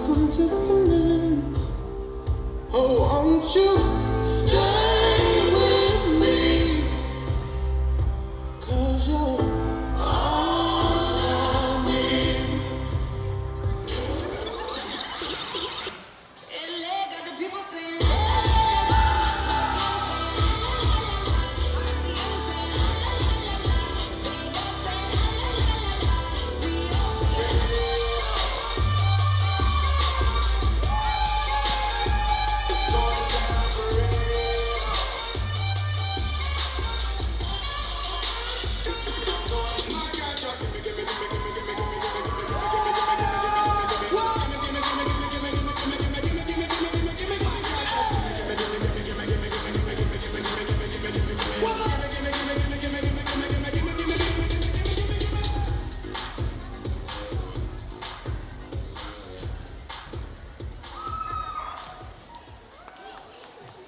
hearts from just a man. Oh, won't you stay with me? 'Cause you're all I need.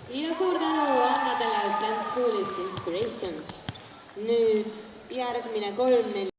Ja suur tänu Annadele Dance Schoolist Inspiration. Nüüd järgmine 3-4.